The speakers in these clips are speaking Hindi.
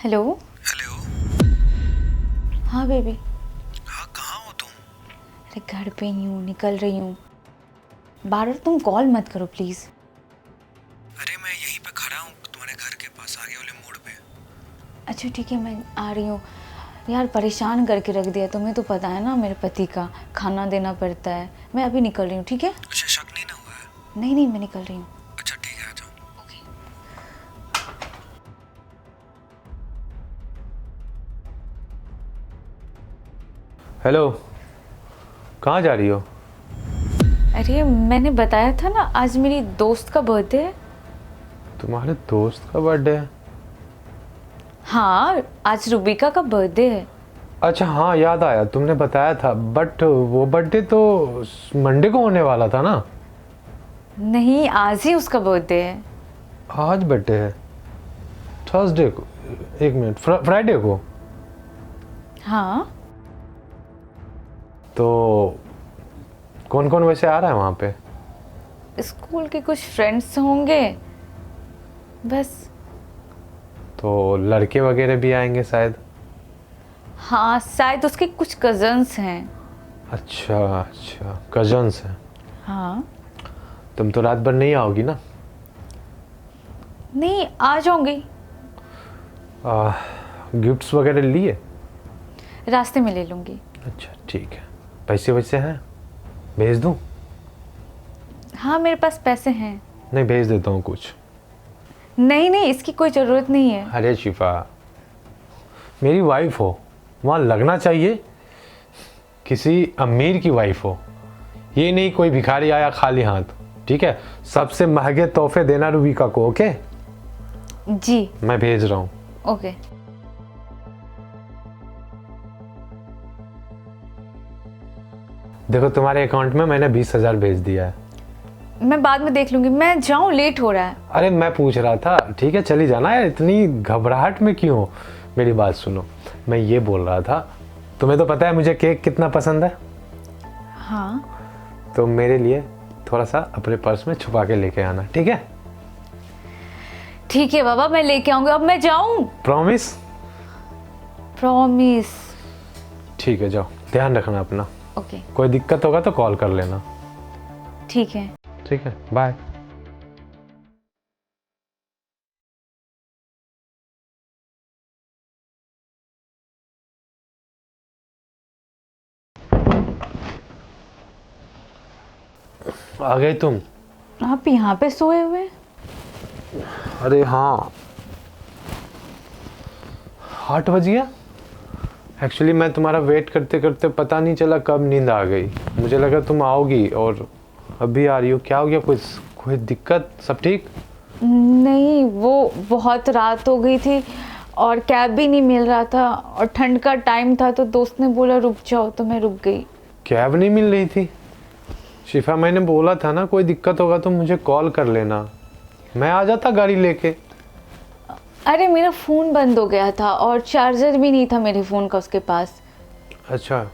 हेलो। हेलो। हाँ बेबी। हाँ, कहाँ हो तुम? अरे घर पे ही हूँ, निकल रही हूँ। बार बार तुम कॉल मत करो प्लीज़। अरे मैं यहीं पे खड़ा हूँ तुम्हारे घर के पास, आगे वाले मोड़ पे। अच्छा ठीक है, मैं आ रही हूँ। यार परेशान करके रख दिया, तुम्हें तो पता है ना मेरे पति का खाना देना पड़ता है। मैं अभी निकल रही हूँ, ठीक है? अच्छा, शक नहीं ना हुआ है? नहीं नहीं, मैं निकल रही हूँ। अच्छा ठीक है, आ जाओ। ओके। हेलो, कहाँ जा रही हो? अरे मैंने बताया था ना, आज मेरी दोस्त का बर्थडे है। तुम्हारे दोस्त का बर्थडे है? हाँ, आज रुबिका का बर्थडे है। अच्छा हाँ, याद आया, तुमने बताया था। बट वो बर्थडे तो मंडे को होने वाला था ना? नहीं, आज ही उसका बर्थडे है। आज बर्थडे है? थर्सडे को? एक मिनट, फ्राइडे को? हाँ। तो कौन कौन वैसे आ रहा है वहाँ पे? स्कूल के कुछ फ्रेंड्स होंगे बस। तो लड़के वगैरह भी आएंगे शायद? हाँ, शायद उसके कुछ कजन्स हैं। अच्छा अच्छा, कजन्स हैं। हाँ। तुम तो रात भर नहीं आओगी ना? नहीं, आ जाऊंगी। गिफ्ट्स वगैरह लिए? रास्ते में ले लूंगी। अच्छा ठीक है। पैसे वैसे हैं? भेज दूँ? हाँ, मेरे पास पैसे हैं। नहीं, भेज देता हूँ कुछ। नहीं नहीं, इसकी कोई ज़रूरत नहीं है। अरे शिफा, मेरी वाइफ हो, वहाँ लगना चाहिए किसी अमीर की वाइफ हो। ये नहीं कोई भिखारी आया खाली हाथ। ठीक है, सबसे महंगे तोहफे देना रुबिका को। ओके? जी। मैं भेज रहा हूँ। ओके। देखो, तुम्हारे अकाउंट में मैंने 20,000 भेज दिया है। मैं बाद में देख लूंगी, मैं जाऊँ, लेट हो रहा है। अरे मैं पूछ रहा था, ठीक है चली जाना यार, इतनी घबराहट में क्यों हो? मेरी बात सुनो, मैं ये बोल रहा था, तुम्हें तो पता है मुझे केक कितना पसंद है। हाँ तो मेरे लिए थोड़ा सा अपने पर्स में छुपा के लेके आना, ठीक है? ठीक है बाबा, मैं लेके आऊंगी। अब मैं जाऊँ? प्रॉमिस? प्रॉमिस। ठीक है, जाओ, ध्यान रखना अपना। ओके। कोई दिक्कत होगा तो कॉल कर लेना। ठीक है। ठीक है, बाय। आ गए तुम? आप यहाँ पे सोए हुए? अरे हाँ, 8 बज गया। एक्चुअली मैं तुम्हारा वेट करते करते पता नहीं चला कब नींद आ गई। मुझे लगा तुम आओगी और अभी आ रही हो। क्या हो गया? कोई कोई दिक्कत? सब ठीक? नहीं, वो बहुत रात हो गई थी और कैब भी नहीं मिल रहा था और ठंड का टाइम था, तो दोस्त ने बोला रुक जाओ, तो मैं रुक गई। कैब नहीं मिल रही थी? शिफा, मैंने बोला था ना कोई दिक्कत होगा तो मुझे कॉल कर लेना, मैं आ जाता गाड़ी लेके। अरे मेरा फ़ोन बंद हो गया था और चार्जर भी नहीं था मेरे फ़ोन का उसके पास। अच्छा,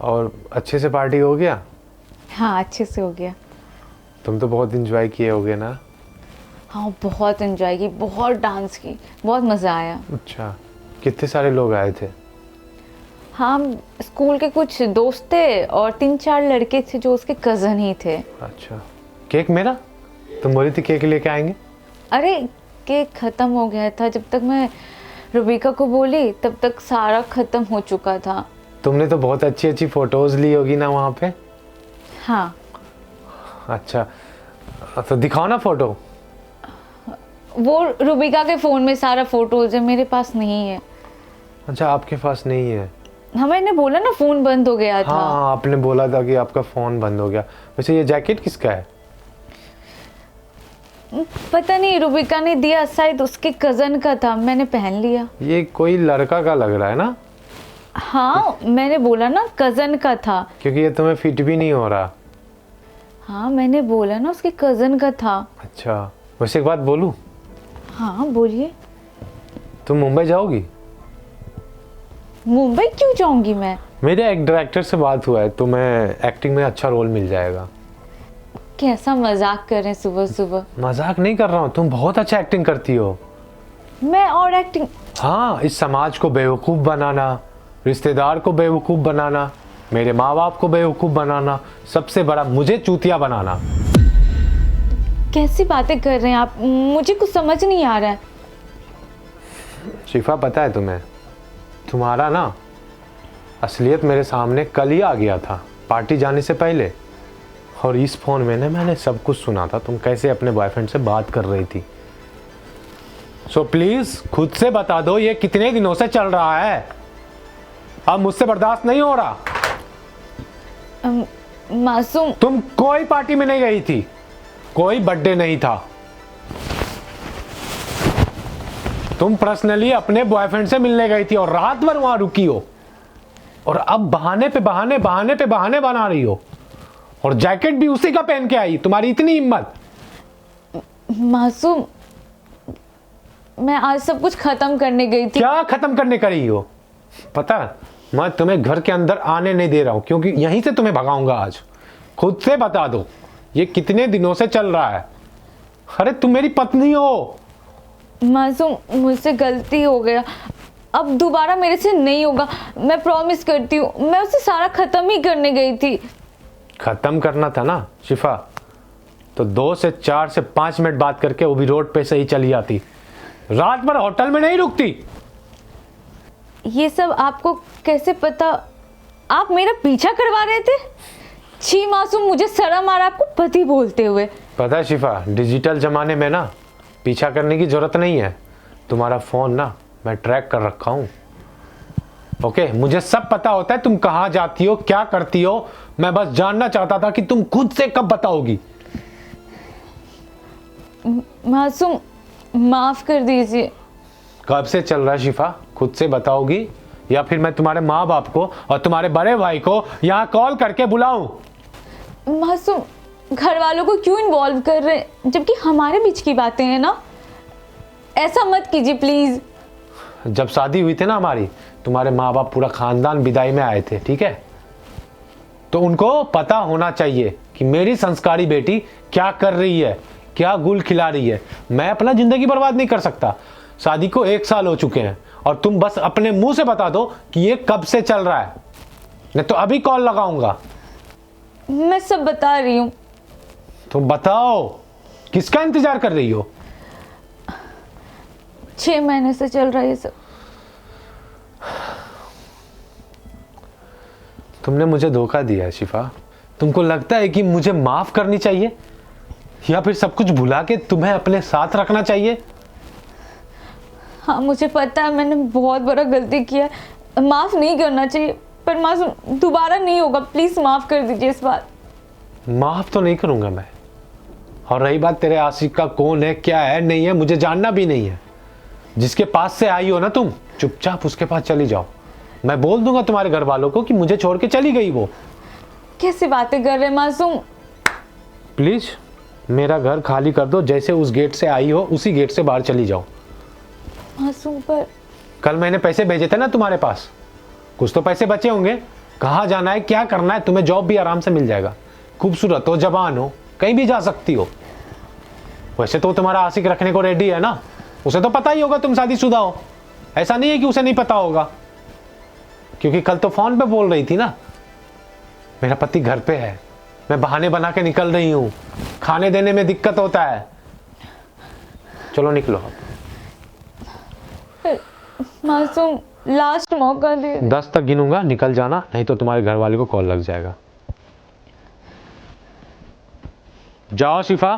और अच्छे से पार्टी हो गया? हाँ, अच्छे से हो गया। तुम तो बहुत इंजॉय किए होगे ना? हाँ, बहुत एंजॉय की, बहुत डांस की, बहुत मज़ा आया। अच्छा, कितने सारे लोग आए थे? हाँ, स्कूल के कुछ दोस्त थे और 3-4 लड़के थे जो उसके कज़न ही थे। अच्छा, केक मेरा? तुम बोली थी केक लेके आएंगे। अरे केक ख़त्म हो गया था, जब तक मैं रुबिका को बोली तब तक सारा ख़त्म हो चुका था। तुमने तो बहुत अच्छी अच्छी फोटोज ली होगी ना वहाँ पे? हाँ। अच्छा, तो दिखाओ ना फोटो। वो रुबिका के फ़ोन में सारा फ़ोटोज़ है, मेरे पास नहीं है। अच्छा, आपके पास नहीं है? हाँ, मैंने बोला ना फ़ोन बंद हो गया था। हाँ, आपने बोला था कि आपका फ़ोन बंद हो गया। वैसे ये जैकेट किसका है? पता नहीं, रुबिका ने दिया, शायद उसके कज़न का था, मैंने पहन लिया। ये कोई लड़का का लग रहा है ना? हाँ, मैंने बोला ना कज़न का था। क्योंकि ये तुम्हें फिट भी नहीं हो रहा। हाँ, मैंने बोला ना उसके कज़न का था। अच्छा, वैसे एक बात बोलूं? हाँ बोलिए। तुम मुंबई जाओगी? मुंबई क्यों जाऊंगी मैं? मेरे एक डायरेक्टर से बात हुआ है, तुम्हें एक्टिंग में अच्छा रोल मिल जाएगा। कैसा मजाक कर रहे हैं सुबह सुबह? मजाक नहीं कर रहा हूँ, तुम बहुत अच्छा एक्टिंग करती हो। मैं और एक्टिंग? हाँ, इस समाज को बेवकूफ़ बनाना, रिश्तेदार को बेवकूफ़ बनाना, मेरे माँ बाप को बेवकूफ़ बनाना, सबसे बड़ा मुझे चूतिया बनाना। कैसी बातें कर रहे हैं आप? मुझे कुछ समझ नहीं आ रहा है। शिफा, पता है तुम्हें, तुम्हारा ना असलियत मेरे सामने कल ही आ गया था, पार्टी जाने से पहले। और इस फ़ोन में ना मैंने सब कुछ सुना था, तुम कैसे अपने बॉयफ्रेंड से बात कर रही थी। सो प्लीज़ खुद से बता दो, ये कितने दिनों से चल रहा है? अब मुझसे बर्दाश्त नहीं हो रहा। मासूम, तुम कोई पार्टी में नहीं गई थी, कोई बर्थडे नहीं था, तुम पर्सनली अपने बॉयफ्रेंड से मिलने गई थी और रात भर वहां रुकी हो। और अब बहाने पे बहाने बना रही हो, और जैकेट भी उसी का पहन के आई। तुम्हारी इतनी हिम्मत? मासूम, मैं आज सब कुछ खत्म करने गई थी। क्या खत्म करने का रही हो? पता है, मैं तुम्हें घर के अंदर आने नहीं दे रहा हूं, क्योंकि यहीं से तुम्हें भगाऊंगा आज। खुद से बता दो, ये कितने दिनों से चल रहा है? अरे तुम मेरी पत्नी हो। मासूम, मुझसे गलती हो गया, अब दोबारा मेरे से नहीं होगा, मैं प्रॉमिस करती हूँ। मैं उसे सारा खत्म ही करने गई थी। खत्म करना था ना शिफा, तो 2 से 4 से 5 मिनट बात करके वो भी रोड पे से ही चली आती, रात भर होटल में नहीं रुकती। ये सब आपको कैसे पता? आप मेरा पीछा करवा रहे थे? छी मासूम, मुझे शर्म आ रहा है आपको पति बोलते हुए। पता है शिफा, डिजिटल जमाने में ना पीछा करने की जरूरत नहीं है। तुम्हारा फोन ना मैं ट्रैक कर रखा हूं। ओके, मुझे सब पता होता है तुम कहां जाती हो, क्या करती हो। मैं बस जानना चाहता था कि तुम खुद से कब बताओगी। मासूम, माफ कर दीजिए। कब से चल रहा है शिफा? खुद से बताओगी या फिर मैं तुम्हारे माँ बाप को और तुम्हारे बड़े भाई को यहाँ कॉल करके बुलाऊं? मासूम, घर वालों को क्यों इन्वॉल्व कर रहे हैं, जबकि हमारे बीच की बातें हैं ना? ऐसा मत कीजिए प्लीज। जब शादी हुई थी ना हमारी, तुम्हारे माँ बाप पूरा खानदान विदाई में आए थे, ठीक है? तो उनको पता होना चाहिए कि मेरी संस्कारी बेटी क्या कर रही है, क्या गुल खिला रही है। मैं अपना जिंदगी बर्बाद नहीं कर सकता। शादी को 1 साल हो चुके हैं और तुम बस अपने मुंह से बता दो कि ये कब से चल रहा है, नहीं तो अभी कॉल लगाऊंगा। मैं सब बता रही हूँ। तुम बताओ, किसका इंतजार कर रही हो? 6 महीने से चल रहा है ये सब। तुमने मुझे धोखा दिया है शिफा। तुमको लगता है कि मुझे माफ करनी चाहिए या फिर सब कुछ भुला के तुम्हें अपने साथ रखना चाहिए? हाँ, मुझे पता है मैंने बहुत बड़ा गलती किया है, माफ नहीं करना चाहिए, पर मासूम दोबारा नहीं होगा, प्लीज माफ कर दीजिए इस बार। माफ तो नहीं करूंगा मैं। और रही बात तेरे आशिक का कौन है, क्या है, नहीं है, मुझे जानना भी नहीं है। जिसके पास से आई हो ना तुम, चुपचाप उसके पास चली जाओ। मैं बोल दूंगा तुम्हारे घर वालों को कि मुझे छोड़ के चली गई वो। कैसी बातें कर रहे हैं मासूम? प्लीज मेरा घर खाली कर दो, जैसे उस गेट से आई हो उसी गेट से बाहर चली जाओ। मासूम, पर कल मैंने पैसे भेजे थे ना तुम्हारे पास, कुछ तो पैसे बचे होंगे। कहाँ जाना है, क्या करना है, तुम्हें जॉब भी आराम से मिल जाएगा। खूबसूरत हो, जवान हो, कहीं भी जा सकती हो। वैसे तो तुम्हारा आशिक रखने को रेडी है ना, उसे तो पता ही होगा तुम शादीशुदा हो। ऐसा नहीं है कि उसे नहीं पता होगा, क्योंकि कल तो फोन पे बोल रही थी ना मेरा पति घर पे है, मैं बहाने बना के निकल रही हूँ, खाने देने में दिक्कत होता है। चलो निकलो। मासूम, लास्ट मौका दे। 10 तक गिनूंगा, निकल जाना, नहीं तो तुम्हारे घर वाले को कॉल लग जाएगा। जाओ शिफा।